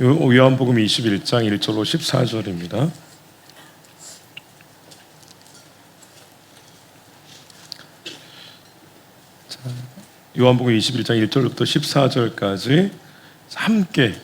요한복음 21장 1절로 14절입니다. 요한복음 21장 1절부터 14절까지 함께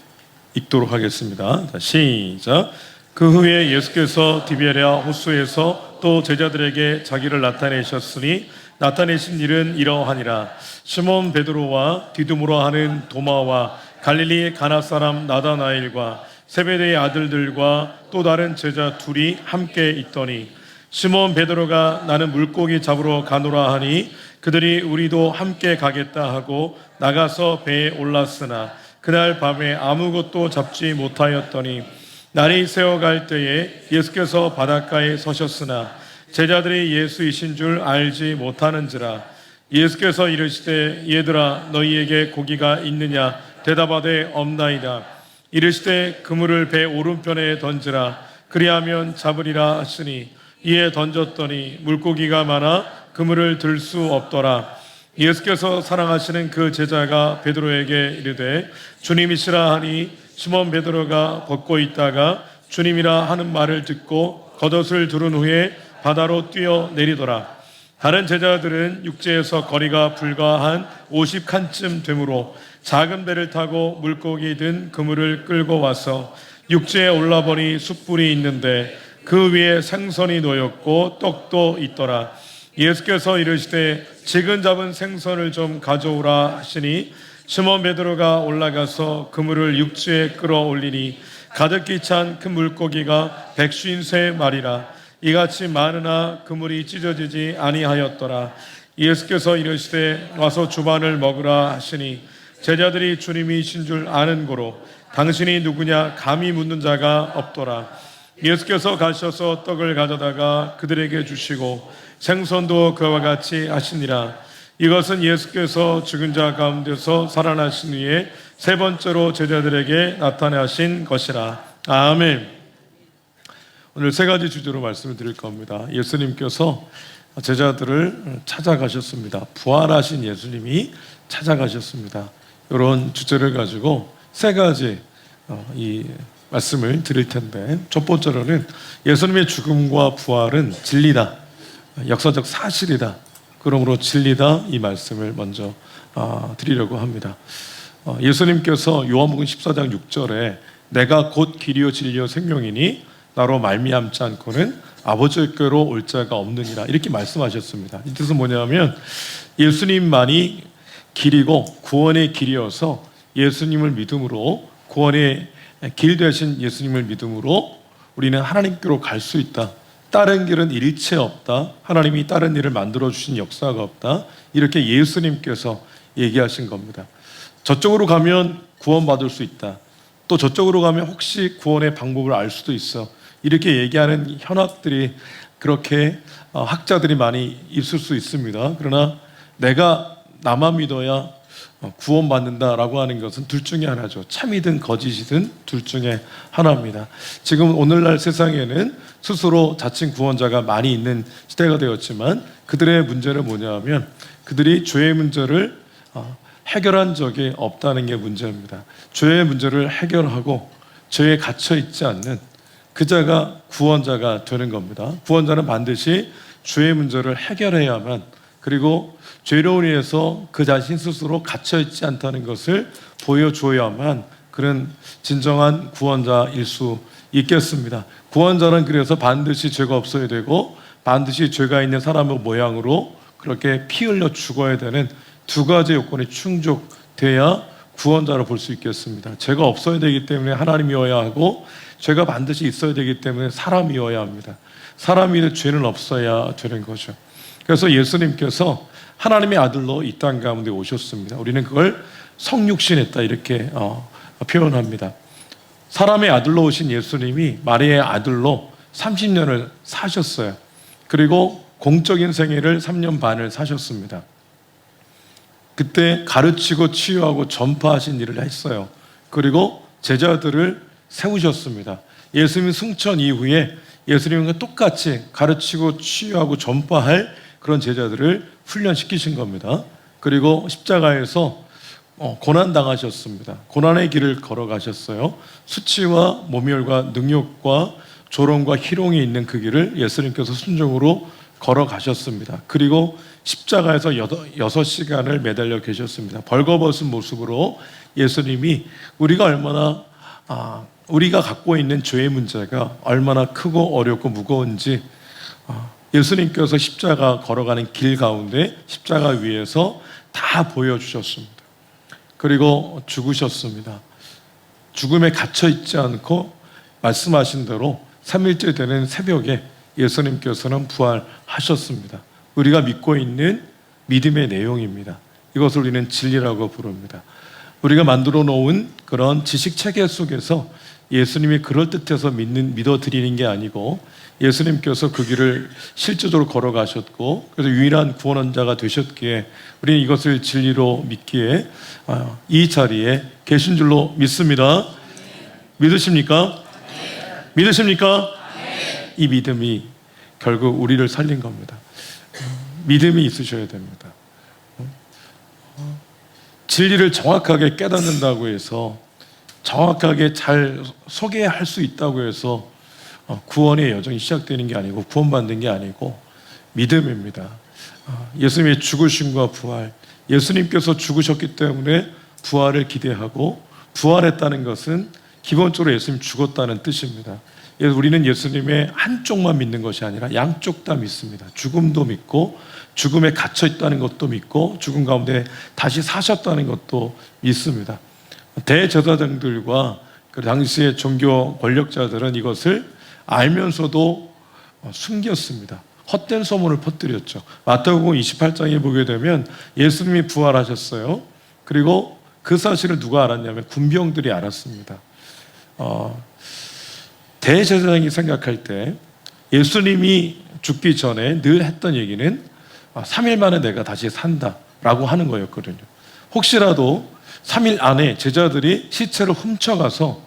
읽도록 하겠습니다. 자, 시작. 그 후에 예수께서 디베랴 호수에서 또 제자들에게 자기를 나타내셨으니 나타내신 일은 이러하니라. 시몬 베드로와 디두모라 하는 도마와 갈릴리 가나 사람 나다나엘과 세베대의 아들들과 또 다른 제자 둘이 함께 있더니 시몬 베드로가 나는 물고기 잡으러 가노라 하니 그들이 우리도 함께 가겠다 하고 나가서 배에 올랐으나 그날 밤에 아무것도 잡지 못하였더니 날이 새어갈 때에 예수께서 바닷가에 서셨으나 제자들이 예수이신 줄 알지 못하는지라. 예수께서 이르시되 얘들아 너희에게 고기가 있느냐 대답하되 없나이다. 이르시되 그물을 배 오른편에 던지라 그리하면 잡으리라 하시니 이에 던졌더니 물고기가 많아 그물을 들 수 없더라. 예수께서 사랑하시는 그 제자가 베드로에게 이르되 주님이시라 하니 시몬 베드로가 벗고 있다가 주님이라 하는 말을 듣고 겉옷을 두른 후에 바다로 뛰어 내리더라. 다른 제자들은 육지에서 거리가 불과 한 50칸쯤 되므로 작은 배를 타고 물고기 든 그물을 끌고 와서 육지에 올라보니 숯불이 있는데 그 위에 생선이 놓였고 떡도 있더라. 예수께서 이르시되 지금 잡은 생선을 좀 가져오라 하시니 시몬 베드로가 올라가서 그물을 육지에 끌어올리니 가득히 찬 큰 물고기가 153마리라. 이같이 많으나 그물이 찢어지지 아니하였더라. 예수께서 이르시되 와서 주반을 먹으라 하시니 제자들이 주님이신 줄 아는 고로 당신이 누구냐 감히 묻는 자가 없더라. 예수께서 가셔서 떡을 가져다가 그들에게 주시고 생선도 그와 같이 하시니라. 이것은 예수께서 죽은 자 가운데서 살아나신 후에 세 번째로 제자들에게 나타나신 것이라. 아멘. 오늘 세 가지 주제로 말씀을 드릴 겁니다. 예수님께서 제자들을 찾아가셨습니다. 부활하신 예수님이 찾아가셨습니다. 이런 주제를 가지고 세 가지 이 말씀을 드릴 텐데, 첫 번째로는 예수님의 죽음과 부활은 진리다, 역사적 사실이다, 그러므로 진리다, 이 말씀을 먼저 드리려고 합니다. 예수님께서 요한복음 14장 6절에 내가 곧 길이요 진리요 생명이니 나로 말미암지 않고는 아버지께로 올 자가 없느니라, 이렇게 말씀하셨습니다. 이 뜻은 뭐냐면 예수님만이 길이고 구원의 길이어서 예수님을 믿음으로, 구원의 길 되신 예수님을 믿음으로 우리는 하나님께로 갈 수 있다. 다른 길은 일체 없다. 하나님이 다른 일을 만들어 주신 역사가 없다. 이렇게 예수님께서 얘기하신 겁니다. 저쪽으로 가면 구원받을 수 있다. 또 저쪽으로 가면 혹시 구원의 방법을 알 수도 있어. 이렇게 얘기하는 현학들이, 그렇게 학자들이 많이 있을 수 있습니다. 그러나 내가 나만 믿어야 구원받는다라고 하는 것은 둘 중에 하나죠. 참이든 거짓이든 둘 중에 하나입니다. 지금 오늘날 세상에는 스스로 자칭 구원자가 많이 있는 시대가 되었지만 그들의 문제는 뭐냐면 그들이 죄의 문제를 해결한 적이 없다는 게 문제입니다. 죄의 문제를 해결하고 죄에 갇혀 있지 않는 그 자가 구원자가 되는 겁니다. 구원자는 반드시 죄의 문제를 해결해야만, 그리고 죄로 인해서 그 자신 스스로 갇혀있지 않다는 것을 보여줘야만 그런 진정한 구원자일 수 있겠습니다. 구원자는 그래서 반드시 죄가 없어야 되고 반드시 죄가 있는 사람의 모양으로 그렇게 피 흘려 죽어야 되는 두 가지 요건이 충족돼야 구원자로 볼 수 있겠습니다. 죄가 없어야 되기 때문에 하나님이어야 하고, 죄가 반드시 있어야 되기 때문에 사람이어야 합니다. 사람이 죄는 없어야 되는 거죠. 그래서 예수님께서 하나님의 아들로 이 땅 가운데 오셨습니다. 우리는 그걸 성육신했다, 이렇게 표현합니다. 사람의 아들로 오신 예수님이 마리아의 아들로 30년을 사셨어요. 그리고 공적인 생애를 3년 반을 사셨습니다. 그때 가르치고 치유하고 전파하신 일을 했어요. 그리고 제자들을 세우셨습니다. 예수님 승천 이후에 예수님과 똑같이 가르치고 치유하고 전파할 그런 제자들을 훈련시키신 겁니다. 그리고 십자가에서 고난 당하셨습니다. 고난의 길을 걸어가셨어요. 수치와 모멸과 능욕과 조롱과 희롱이 있는 그 길을 예수님께서 순종으로 걸어가셨습니다. 그리고 십자가에서 6시간을 매달려 계셨습니다. 벌거벗은 모습으로 예수님이 우리가 갖고 있는 죄의 문제가 얼마나 크고 어렵고 무거운지 예수님께서 십자가 걸어가는 길 가운데 십자가 위에서 다 보여주셨습니다. 그리고 죽으셨습니다. 죽음에 갇혀 있지 않고 말씀하신 대로 3일째 되는 새벽에 예수님께서는 부활하셨습니다. 우리가 믿고 있는 믿음의 내용입니다. 이것을 우리는 진리라고 부릅니다. 우리가 만들어 놓은 그런 지식 체계 속에서 예수님이 그럴듯해서 믿어드리는 게 아니고 예수님께서 그 길을 실제적으로 걸어가셨고 그래서 유일한 구원자가 되셨기에 우리는 이것을 진리로 믿기에 이 자리에 계신 줄로 믿습니다. 믿으십니까? 믿으십니까? 이 믿음이 결국 우리를 살린 겁니다. 믿음이 있으셔야 됩니다. 진리를 정확하게 깨닫는다고 해서 정확하게 잘 소개할 수 있다고 해서 구원의 여정이 시작되는 게 아니고 구원받는 게 아니고 믿음입니다. 예수님의 죽으심과 부활, 예수님께서 죽으셨기 때문에 부활을 기대하고 부활했다는 것은 기본적으로 예수님 죽었다는 뜻입니다. 우리는 예수님의 한쪽만 믿는 것이 아니라 양쪽 다 믿습니다. 죽음도 믿고 죽음에 갇혀 있다는 것도 믿고 죽음 가운데 다시 사셨다는 것도 믿습니다. 대제사장들과 그 당시의 종교 권력자들은 이것을 알면서도 숨겼습니다. 헛된 소문을 퍼뜨렸죠. 마태복음 28장에 보게 되면 예수님이 부활하셨어요. 그리고 그 사실을 누가 알았냐면 군병들이 알았습니다. 대제사장이 생각할 때 예수님이 죽기 전에 늘 했던 얘기는 3일 만에 내가 다시 산다라고 하는 거였거든요. 혹시라도 3일 안에 제자들이 시체를 훔쳐가서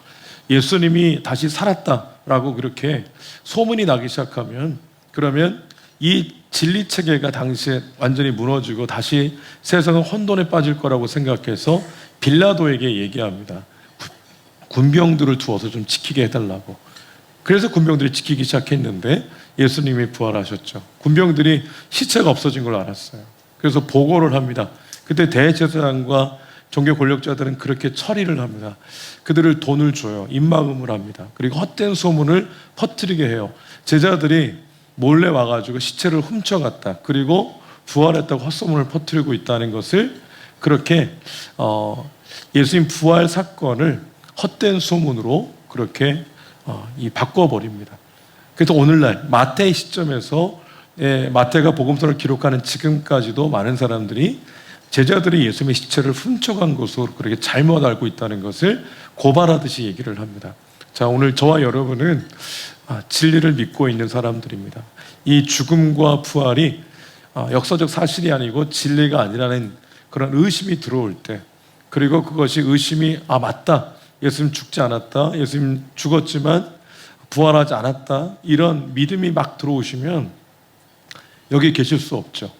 예수님이 다시 살았다라고 그렇게 소문이 나기 시작하면 그러면 이 진리 체계가 당시에 완전히 무너지고 다시 세상은 혼돈에 빠질 거라고 생각해서 빌라도에게 얘기합니다. 군병들을 두어서 좀 지키게 해달라고. 그래서 군병들이 지키기 시작했는데 예수님이 부활하셨죠. 군병들이 시체가 없어진 걸 알았어요. 그래서 보고를 합니다. 그때 대제사장과 종교 권력자들은 그렇게 처리를 합니다. 그들을 돈을 줘요. 입막음을 합니다. 그리고 헛된 소문을 퍼뜨리게 해요. 제자들이 몰래 와가지고 시체를 훔쳐갔다. 그리고 부활했다고 헛소문을 퍼뜨리고 있다는 것을 그렇게 예수님 부활 사건을 헛된 소문으로 그렇게 바꿔버립니다. 그래서 오늘날 마태의 시점에서 마태가 복음서를 기록하는 지금까지도 많은 사람들이 제자들이 예수님의 시체를 훔쳐간 것으로 그렇게 잘못 알고 있다는 것을 고발하듯이 얘기를 합니다. 자, 오늘 저와 여러분은 진리를 믿고 있는 사람들입니다. 이 죽음과 부활이 역사적 사실이 아니고 진리가 아니라는 그런 의심이 들어올 때, 그리고 그것이 의심이 맞다, 예수님 죽지 않았다, 예수님 죽었지만 부활하지 않았다, 이런 믿음이 막 들어오시면 여기 계실 수 없죠.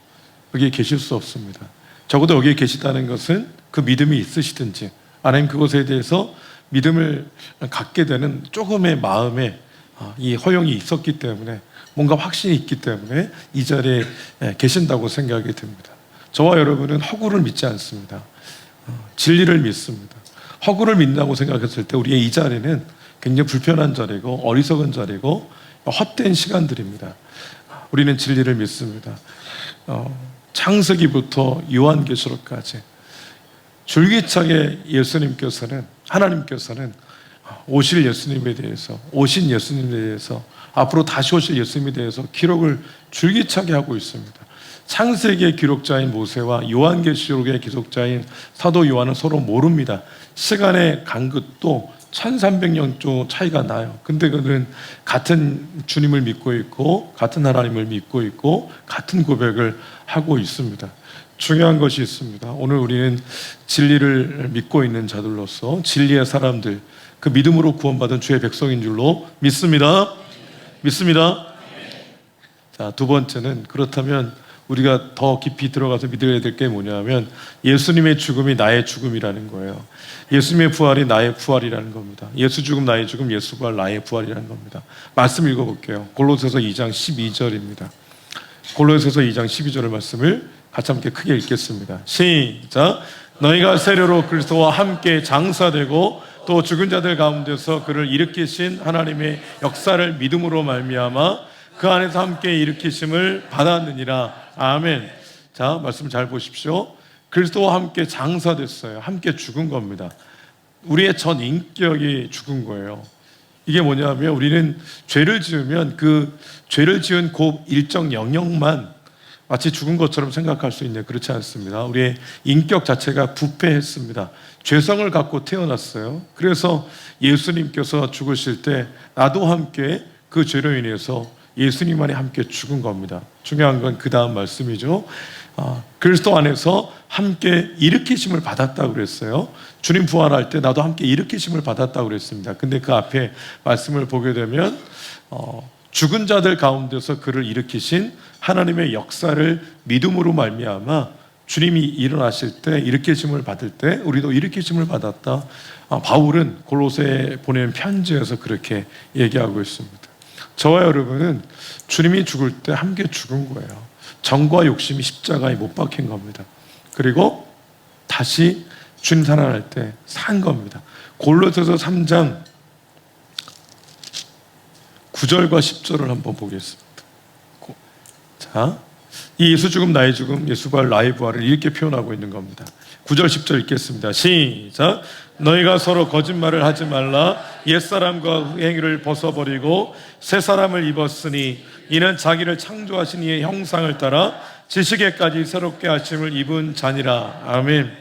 여기 계실 수 없습니다. 적어도 여기에 계시다는 것은 그 믿음이 있으시든지 아니면 그것에 대해서 믿음을 갖게 되는 조금의 마음에 이 허용이 있었기 때문에, 뭔가 확신이 있기 때문에 이 자리에 계신다고 생각이 듭니다. 저와 여러분은 허구를 믿지 않습니다. 진리를 믿습니다. 허구를 믿는다고 생각했을 때 우리의 이 자리는 굉장히 불편한 자리고 어리석은 자리고 헛된 시간들입니다. 우리는 진리를 믿습니다. 창세기부터 요한계시록까지 줄기차게 하나님께서는 오실 예수님에 대해서, 오신 예수님에 대해서, 앞으로 다시 오실 예수님에 대해서 기록을 줄기차게 하고 있습니다. 창세기의 기록자인 모세와 요한계시록의 기록자인 사도 요한은 서로 모릅니다. 시간의 간극도 1300년 정도 차이가 나요. 근데 그들은 같은 주님을 믿고 있고 같은 하나님을 믿고 있고 같은 고백을 하고 있습니다. 중요한 것이 있습니다. 오늘 우리는 진리를 믿고 있는 자들로서 진리의 사람들, 그 믿음으로 구원받은 주의 백성인 줄로 믿습니다. 믿습니다. 자, 두 번째는, 그렇다면 우리가 더 깊이 들어가서 믿어야 될 게 뭐냐면 예수님의 죽음이 나의 죽음이라는 거예요. 예수님의 부활이 나의 부활이라는 겁니다. 예수 죽음 나의 죽음, 예수 부활 나의 부활이라는 겁니다. 말씀 읽어볼게요. 골로새서 2장 12절입니다. 골로새서 2장 12절의 말씀을 같이 함께 크게 읽겠습니다. 시작. 너희가 세례로 그리스도와 함께 장사되고 또 죽은 자들 가운데서 그를 일으키신 하나님의 역사를 믿음으로 말미암아 그 안에서 함께 일으키심을 받았느니라. 아멘. 자, 말씀 잘 보십시오. 그리스도와 함께 장사됐어요. 함께 죽은 겁니다. 우리의 전 인격이 죽은 거예요. 이게 뭐냐면 우리는 죄를 지으면 그 죄를 지은 그 일정 영역만 마치 죽은 것처럼 생각할 수 있는데 그렇지 않습니다. 우리의 인격 자체가 부패했습니다. 죄성을 갖고 태어났어요. 그래서 예수님께서 죽으실 때 나도 함께 그 죄로 인해서 예수님 안에 함께 죽은 겁니다. 중요한 건 그 다음 말씀이죠. 그리스도 안에서 함께 일으키심을 받았다고 그랬어요. 주님 부활할 때 나도 함께 일으키심을 받았다고 그랬습니다. 근데 그 앞에 말씀을 보게 되면 죽은 자들 가운데서 그를 일으키신 하나님의 역사를 믿음으로 말미암아 주님이 일어나실 때 일으키심을 받을 때 우리도 일으키심을 받았다. 바울은 골로새에 보낸 편지에서 그렇게 얘기하고 있습니다. 저와 여러분은 주님이 죽을 때 함께 죽은 거예요. 정과 욕심이 십자가에 못 박힌 겁니다. 그리고 다시 주님 살아날 때 산 겁니다. 골로새서 3장 9절과 10절을 한번 보겠습니다. 자, 이 예수 죽음 나의 죽음, 예수 부활 나의 부활을 이렇게 표현하고 있는 겁니다. 9절 10절 읽겠습니다. 시작. 너희가 서로 거짓말을 하지 말라. 옛사람과 행위를 벗어버리고 새 사람을 입었으니 이는 자기를 창조하신 이의 형상을 따라 지식에까지 새롭게 하심을 입은 자니라. 아멘.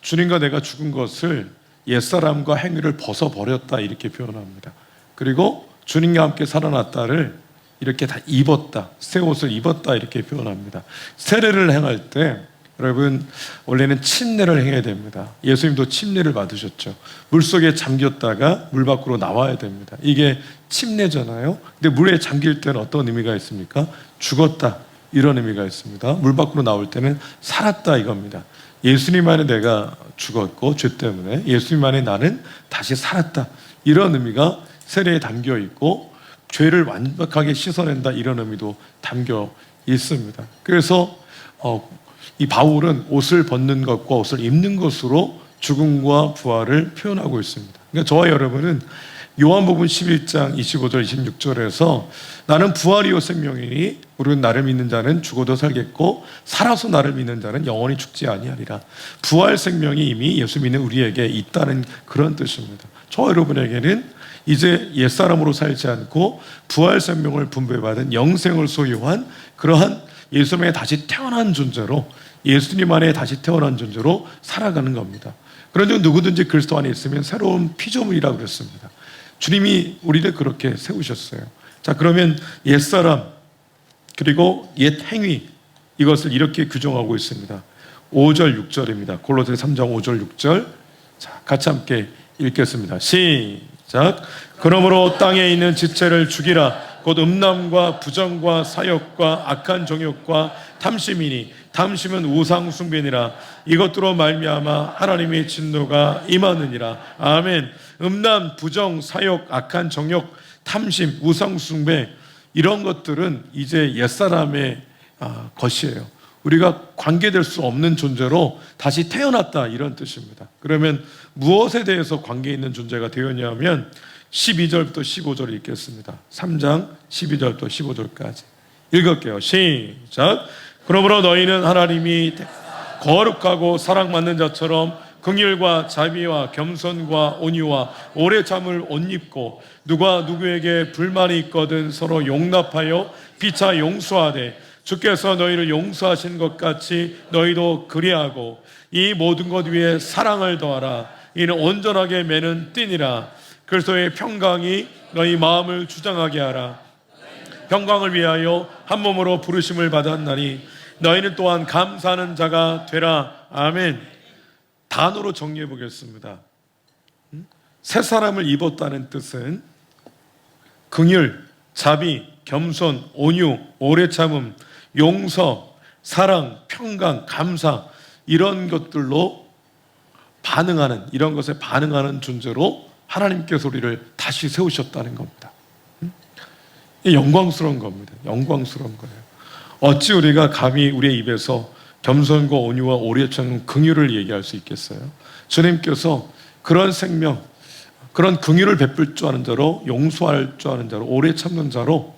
주님과 내가 죽은 것을 옛사람과 행위를 벗어버렸다 이렇게 표현합니다. 그리고 주님과 함께 살아났다를 이렇게 다 입었다, 새 옷을 입었다 이렇게 표현합니다. 세례를 행할 때 여러분 원래는 침례를 행해야 됩니다. 예수님도 침례를 받으셨죠. 물속에 잠겼다가 물 밖으로 나와야 됩니다. 이게 침례잖아요. 근데 물에 잠길 때는 어떤 의미가 있습니까? 죽었다 이런 의미가 있습니다. 물 밖으로 나올 때는 살았다 이겁니다. 예수님 안에 내가 죽었고 죄 때문에 예수님 안에 나는 다시 살았다 이런 의미가 세례에 담겨 있고 죄를 완벽하게 씻어낸다 이런 의미도 담겨 있습니다. 그래서 이 바울은 옷을 벗는 것과 옷을 입는 것으로 죽음과 부활을 표현하고 있습니다. 그러니까 저와 여러분은 요한복음 11장 25절 26절에서 나는 부활이요 생명이니 우리는 나를 믿는 자는 죽어도 살겠고 살아서 나를 믿는 자는 영원히 죽지 아니하리라. 부활 생명이 이미 예수 믿는 우리에게 있다는 그런 뜻입니다. 저와 여러분에게는 이제 옛사람으로 살지 않고 부활 생명을 분배받은 영생을 소유한 그러한 예수님에 다시 태어난 존재로 예수님 안에 다시 태어난 존재로 살아가는 겁니다. 그런데 누구든지 그리스도 안에 있으면 새로운 피조물이라고 그랬습니다. 주님이 우리를 그렇게 세우셨어요. 자, 그러면 옛사람 그리고 옛 행위 이것을 이렇게 규정하고 있습니다. 5절 6절입니다. 골로새 3장 5절 6절 자, 같이 함께 읽겠습니다. 시작. 그러므로 땅에 있는 지체를 죽이라. 곧 음란과 부정과 사욕과 악한 정욕과 탐심이니 탐심은 우상 숭배니라. 이것들로 말미암아 하나님의 진노가 임하느니라. 아멘. 음란, 부정, 사욕, 악한 정욕, 탐심, 우상 숭배 이런 것들은 이제 옛사람의 것이에요. 우리가 관계될 수 없는 존재로 다시 태어났다 이런 뜻입니다. 그러면 무엇에 대해서 관계 있는 존재가 되었냐면 12절부터 15절 읽겠습니다. 3장 12절부터 15절까지 읽을게요. 시작. 그러므로 너희는 하나님이 거룩하고 사랑받는 자처럼 긍휼과 자비와 겸손과 온유와 오래 참을 옷 입고 누가 누구에게 불만이 있거든 서로 용납하여 피차 용서하되 주께서 너희를 용서하신 것 같이 너희도 그리하고 이 모든 것 위에 사랑을 더하라. 이는 온전하게 매는 띠니라. 그리스도의 평강이 너희 마음을 주장하게 하라. 평강을 위하여 한 몸으로 부르심을 받았나니 너희는 또한 감사하는 자가 되라. 아멘. 단어로 정리해 보겠습니다. 새 사람을 입었다는 뜻은 긍휼, 자비, 겸손, 온유, 오래 참음 용서, 사랑, 평강, 감사 이런 것들로 반응하는, 이런 것에 반응하는 존재로 하나님께서 우리를 다시 세우셨다는 겁니다. 영광스러운 겁니다. 영광스러운 거예요. 어찌 우리가 감히 우리의 입에서 겸손과 온유와 오래 참는 긍휼을 얘기할 수 있겠어요? 주님께서 그런 생명, 그런 긍휼을 베풀 줄 아는 자로, 용서할 줄 아는 자로, 오래 참는 자로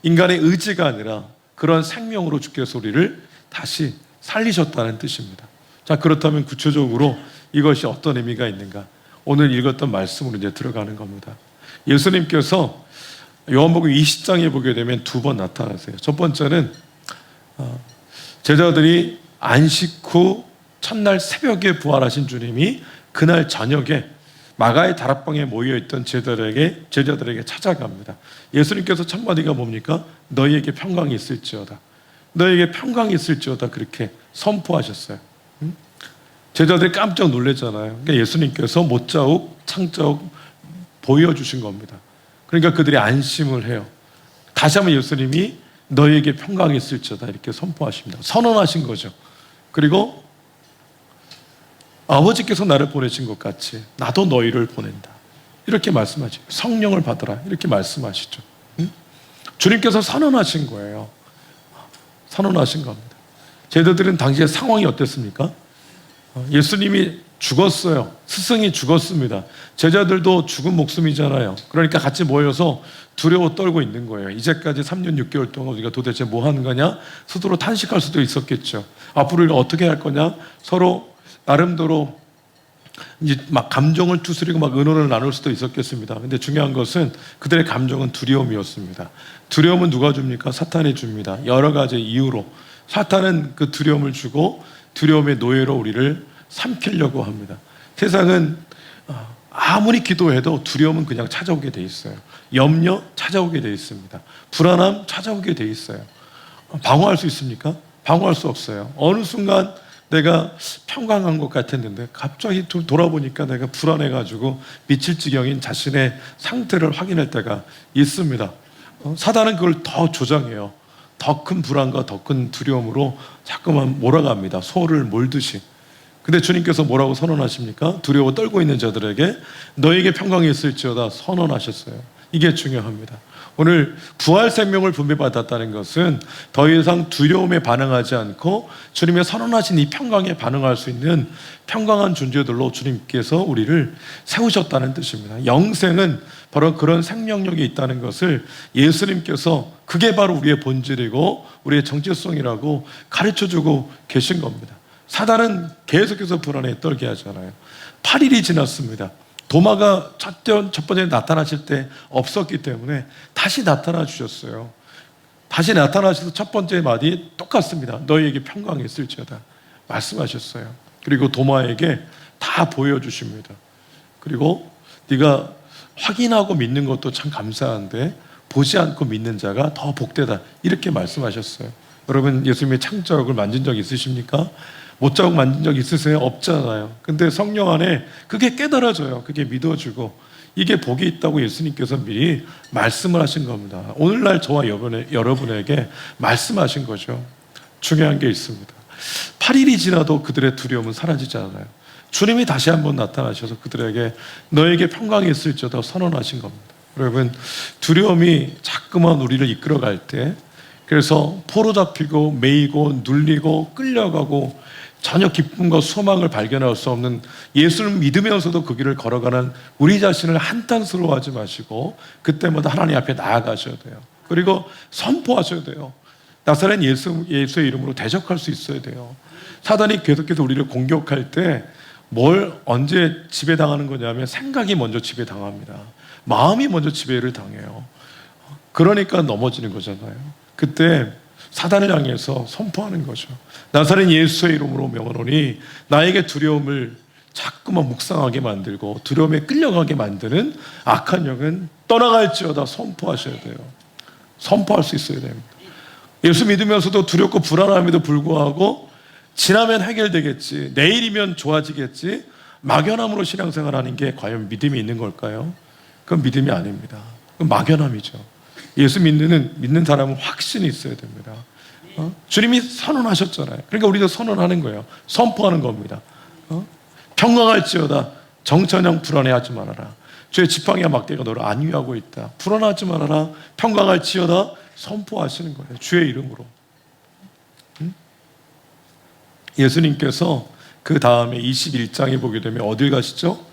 인간의 의지가 아니라 그런 생명으로 주께서 우리를 다시 살리셨다는 뜻입니다. 자, 그렇다면 구체적으로 이것이 어떤 의미가 있는가? 오늘 읽었던 말씀으로 이제 들어가는 겁니다. 예수님께서 요한복음 20장에 보게 되면 두 번 나타나세요. 첫 번째는 제자들이 안식 후 첫날 새벽에 부활하신 주님이 그날 저녁에 마가의 다락방에 모여있던 제자들에게 찾아갑니다. 예수님께서 첫 마디가 뭡니까? 너희에게 평강이 있을지어다. 너희에게 평강이 있을지어다. 그렇게 선포하셨어요. 제자들이 깜짝 놀랐잖아요. 그러니까 예수님께서 못자국, 창자국 보여주신 겁니다. 그러니까 그들이 안심을 해요. 다시 한번 예수님이 너희에게 평강이 있을지어다 이렇게 선포하십니다. 선언하신 거죠. 그리고 아버지께서 나를 보내신 것 같이 나도 너희를 보낸다 이렇게 말씀하시죠. 성령을 받으라 이렇게 말씀하시죠. 주님께서 선언하신 거예요. 선언하신 겁니다. 제자들은 당시에 상황이 어땠습니까? 예수님이 죽었어요. 스승이 죽었습니다. 제자들도 죽은 목숨이잖아요. 그러니까 같이 모여서 두려워 떨고 있는 거예요. 이제까지 3년 6개월 동안 우리가 도대체 뭐 하는 거냐? 스스로 탄식할 수도 있었겠죠. 앞으로 우리가 어떻게 할 거냐? 서로 나름대로 이제 막 감정을 추스리고 막 의논을 나눌 수도 있었겠습니다. 근데 중요한 것은 그들의 감정은 두려움이었습니다. 두려움은 누가 줍니까? 사탄이 줍니다. 여러 가지 이유로 사탄은 그 두려움을 주고 두려움의 노예로 우리를 삼키려고 합니다. 세상은 아무리 기도해도 두려움은 그냥 찾아오게 돼 있어요. 염려 찾아오게 돼 있습니다. 불안함 찾아오게 돼 있어요. 방어할 수 있습니까? 방어할 수 없어요. 어느 순간 내가 평강한 것 같았는데 갑자기 돌아보니까 내가 불안해가지고 미칠 지경인 자신의 상태를 확인할 때가 있습니다. 사단은 그걸 더 조장해요. 더 큰 불안과 더 큰 두려움으로 자꾸만 몰아갑니다. 소를 몰듯이. 근데 주님께서 뭐라고 선언하십니까? 두려워 떨고 있는 자들에게 너에게 평강이 있을지어다 선언하셨어요. 이게 중요합니다. 오늘 부활 생명을 분배받았다는 것은 더 이상 두려움에 반응하지 않고 주님의 선언하신 이 평강에 반응할 수 있는 평강한 존재들로 주님께서 우리를 세우셨다는 뜻입니다. 영생은 바로 그런 생명력이 있다는 것을 예수님께서 그게 바로 우리의 본질이고 우리의 정체성이라고 가르쳐주고 계신 겁니다. 사단은 계속해서 불안에 떨게 하잖아요. 8일이 지났습니다. 도마가 첫 번째 나타나실 때 없었기 때문에 다시 나타나 주셨어요. 다시 나타나셔서 첫 번째 말이 똑같습니다. 너희에게 평강이 있을지어다 말씀하셨어요. 그리고 도마에게 다 보여주십니다. 그리고 네가 확인하고 믿는 것도 참 감사한데 보지 않고 믿는 자가 더 복되다 이렇게 말씀하셨어요. 여러분 예수님의 창자국을 만진 적 있으십니까? 못자국 만진 적 있으세요? 없잖아요. 근데 성령 안에 그게 깨달아져요. 그게 믿어지고 이게 복이 있다고 예수님께서 미리 말씀을 하신 겁니다. 오늘날 저와 여러분에게 말씀하신 거죠. 중요한 게 있습니다. 8일이 지나도 그들의 두려움은 사라지지 않아요. 주님이 다시 한번 나타나셔서 그들에게 너에게 평강이 있을지어다 선언하신 겁니다. 여러분 두려움이 자꾸만 우리를 이끌어갈 때 그래서 포로 잡히고 매이고 눌리고 끌려가고 전혀 기쁨과 소망을 발견할 수 없는 예수를 믿으면서도 그 길을 걸어가는 우리 자신을 한탄스러워하지 마시고 그때마다 하나님 앞에 나아가셔야 돼요. 그리고 선포하셔야 돼요. 나사렛 예수의 이름으로 대적할 수 있어야 돼요. 사단이 계속해서 우리를 공격할 때 뭘 언제 지배당하는 거냐면 생각이 먼저 지배당합니다. 마음이 먼저 지배를 당해요. 그러니까 넘어지는 거잖아요. 그때 사단을 향해서 선포하는 거죠. 나사렛 예수의 이름으로 명하노니 나에게 두려움을 자꾸만 묵상하게 만들고 두려움에 끌려가게 만드는 악한 영은 떠나갈지어다 선포하셔야 돼요. 선포할 수 있어야 됩니다. 예수 믿으면서도 두렵고 불안함에도 불구하고 지나면 해결되겠지, 내일이면 좋아지겠지, 막연함으로 신앙생활하는 게 과연 믿음이 있는 걸까요? 그건 믿음이 아닙니다. 그건 막연함이죠. 예수 믿는 사람은 확신이 있어야 됩니다. 주님이 선언하셨잖아요. 그러니까 우리도 선언하는 거예요. 선포하는 겁니다. 평강할지어다. 정천형 불안해하지 말아라. 주의 지팡이와 막대가 너를 안위하고 있다. 불안하지 말아라. 평강할지어다. 선포하시는 거예요. 주의 이름으로. 예수님께서 그 다음에 21장에 보게 되면 어딜 가시죠?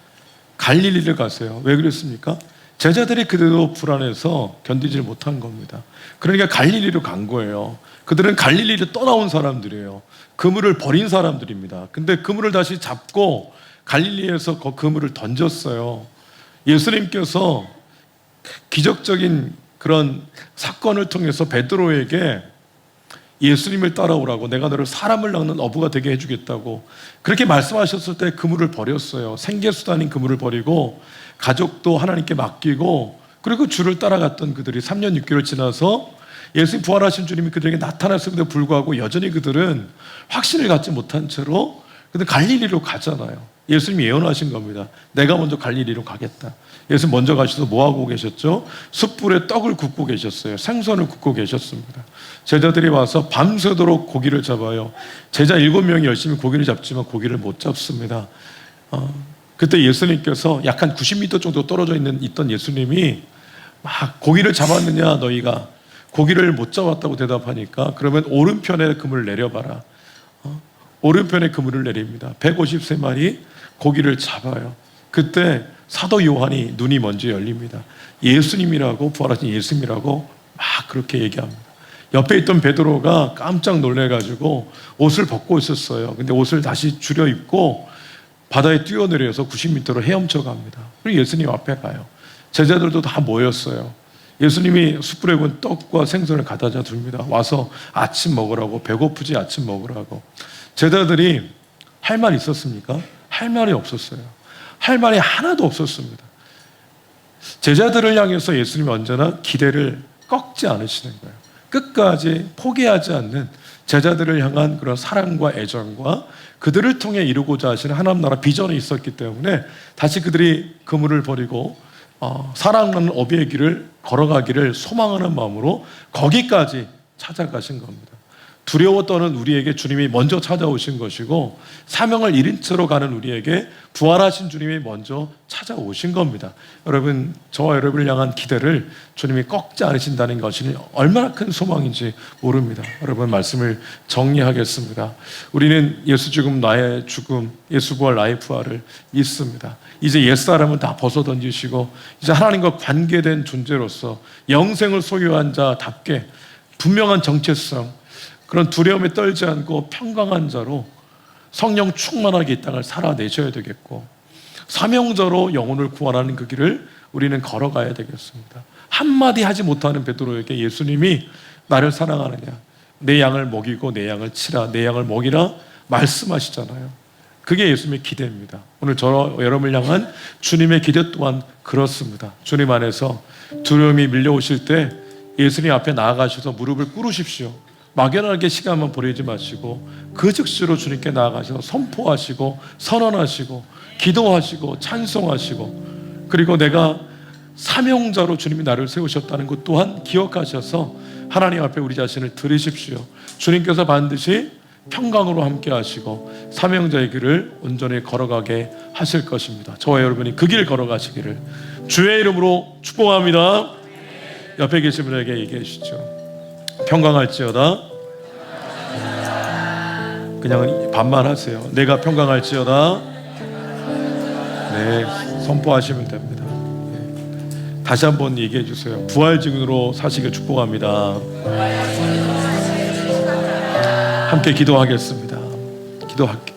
갈릴리를 가세요. 왜 그랬습니까? 제자들이 그대로 불안해서 견디질 못한 겁니다. 그러니까 갈릴리로 간 거예요. 그들은 갈릴리를 떠나온 사람들이에요. 그물을 버린 사람들입니다. 근데 그물을 다시 잡고 갈릴리에서 그 그물을 던졌어요. 예수님께서 기적적인 그런 사건을 통해서 베드로에게 예수님을 따라오라고, 내가 너를 사람을 낚는 어부가 되게 해주겠다고 그렇게 말씀하셨을 때 그물을 버렸어요. 생계수단인 그물을 버리고 가족도 하나님께 맡기고, 그리고 주를 따라갔던 그들이 3년 6개월 지나서 예수님 부활하신 주님이 그들에게 나타났음에도 불구하고 여전히 그들은 확신을 갖지 못한 채로 그들 갈릴리로 가잖아요. 예수님이 예언하신 겁니다. 내가 먼저 갈릴리로 가겠다. 예수님 먼저 가셔서 뭐하고 계셨죠? 숯불에 떡을 굽고 계셨어요. 생선을 굽고 계셨습니다. 제자들이 와서 밤새도록 고기를 잡아요. 제자 7명이 열심히 고기를 잡지만 고기를 못 잡습니다. 그때 예수님께서 약 한 90m 정도 떨어져 있던 예수님이 막 고기를 잡았느냐 너희가, 고기를 못 잡았다고 대답하니까 그러면 오른편에 그물을 내려봐라. 오른편에 그물을 내립니다. 153마리 고기를 잡아요. 그때 사도 요한이 눈이 먼저 열립니다. 예수님이라고, 부활하신 예수님이라고 막 그렇게 얘기합니다. 옆에 있던 베드로가 깜짝 놀래가지고 옷을 벗고 있었어요. 근데 옷을 다시 줄여 입고 바다에 뛰어내려서 90m로 헤엄쳐 갑니다. 그리고 예수님 앞에 가요. 제자들도 다 모였어요. 예수님이 숯불에 구운 떡과 생선을 갖다자 줍니다. 와서 아침 먹으라고, 배고프지 아침 먹으라고. 제자들이 할 말이 있었습니까? 할 말이 없었어요. 할 말이 하나도 없었습니다. 제자들을 향해서 예수님이 언제나 기대를 꺾지 않으시는 거예요. 끝까지 포기하지 않는 제자들을 향한 그런 사랑과 애정과 그들을 통해 이루고자 하시는 하나님 나라 비전이 있었기 때문에 다시 그들이 그물을 버리고 사랑하는 어비의 길을 걸어가기를 소망하는 마음으로 거기까지 찾아가신 겁니다. 두려워 떠는 우리에게 주님이 먼저 찾아오신 것이고, 사명을 잃은 채로 가는 우리에게 부활하신 주님이 먼저 찾아오신 겁니다. 여러분, 저와 여러분을 향한 기대를 주님이 꺾지 않으신다는 것이 얼마나 큰 소망인지 모릅니다. 여러분, 말씀을 정리하겠습니다. 우리는 예수 죽음 나의 죽음, 예수 부활 나의 부활을 믿습니다. 이제 옛사람은 다 벗어던지시고 이제 하나님과 관계된 존재로서 영생을 소유한 자답게 분명한 정체성, 그런 두려움에 떨지 않고 평강한 자로 성령 충만하게 이 땅을 살아내셔야 되겠고, 사명자로 영혼을 구원하는 그 길을 우리는 걸어가야 되겠습니다. 한마디 하지 못하는 베드로에게 예수님이 나를 사랑하느냐, 내 양을 먹이고 내 양을 치라, 내 양을 먹이라 말씀하시잖아요. 그게 예수님의 기대입니다. 오늘 저 여러분을 향한 주님의 기대 또한 그렇습니다. 주님 안에서 두려움이 밀려오실 때 예수님 앞에 나아가셔서 무릎을 꿇으십시오. 막연하게 시간만 보내지 마시고 그 즉시로 주님께 나아가셔서 선포하시고 선언하시고 기도하시고 찬송하시고, 그리고 내가 사명자로 주님이 나를 세우셨다는 것 또한 기억하셔서 하나님 앞에 우리 자신을 드리십시오. 주님께서 반드시 평강으로 함께 하시고 사명자의 길을 온전히 걸어가게 하실 것입니다. 저와 여러분이 그 길 걸어가시기를 주의 이름으로 축복합니다. 옆에 계신 분에게 얘기해 주시죠. 평강할지어다. 그냥 반말하세요. 내가 평강할지어다. 네, 선포하시면 됩니다. 네. 다시 한번 얘기해 주세요. 부활 증인으로 사시길 축복합니다. 함께 기도하겠습니다. 기도할게요.